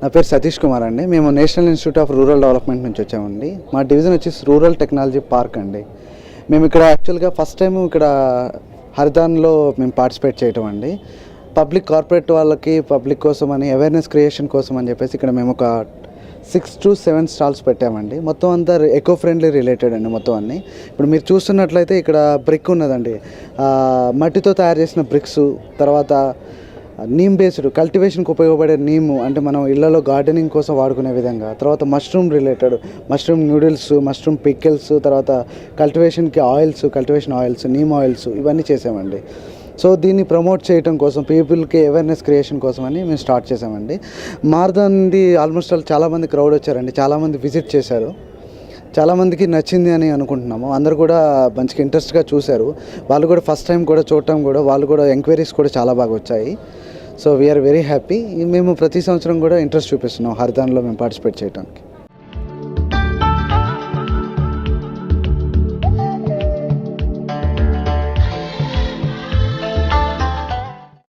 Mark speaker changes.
Speaker 1: నా పేరు సతీష్ కుమార్ అండి. మేము national institute of rural development నుంచి వచ్చామండి. మా డివిజన్ వచ్చేసి రూరల్ టెక్నాలజీ పార్క్ అండి. మేము ఇక్కడ యాక్చువల్గా ఫస్ట్ టైం ఇక్కడ హరిదాన్లో మేము పార్టిసిపేట్ చేయటం అండి. పబ్లిక్ కార్పొరేట్ వాళ్ళకి పబ్లిక్ కోసం అని అవేర్నెస్ క్రియేషన్ కోసం అని చెప్పేసి ఇక్కడ మేము ఒక 6 to 7 స్టాల్స్ పెట్టామండి. మొత్తం అంతా ఎకో ఫ్రెండ్లీ రిలేటెడ్ అండి మొత్తం అన్నీ. ఇప్పుడు మీరు చూస్తున్నట్లయితే ఇక్కడ బ్రిక్ ఉన్నదండి, మట్టితో తయారు చేసిన బ్రిక్స్, తర్వాత నీమ్ బేస్డ్ కల్టివేషన్కి ఉపయోగపడే నీము అంటే మనం ఇళ్లలో గార్డెనింగ్ కోసం వాడుకునే విధంగా, తర్వాత mushroom related mushroom noodles, mushroom pickles, తర్వాత కల్టివేషన్ ఆయిల్స్, నీమ్ ఆయిల్స్ ఇవన్నీ చేసామండి. సో దీన్ని ప్రమోట్ చేయడం కోసం, పీపుల్కి అవేర్నెస్ క్రియేషన్ కోసం అని మేము స్టార్ట్ చేసామండి. మారదాన్ది ఆల్మోస్ట్ చాలామంది క్రౌడ్ వచ్చారండి, చాలామంది విజిట్ చేశారు, చాలామందికి నచ్చింది అని అనుకుంటున్నాము. అందరూ కూడా మంచిగా ఇంట్రెస్ట్గా చూశారు. వాళ్ళు కూడా ఫస్ట్ టైం కూడా చూడటం కూడా, వాళ్ళు కూడా ఎంక్వైరీస్ కూడా చాలా బాగా వచ్చాయి. So we are very happy. మేము ప్రతి సంవత్సరం కూడా ఇంట్రెస్ట్ చూపిస్తున్నాం హరిదాన్లో మేము పార్టిసిపేట్ చేయడానికి.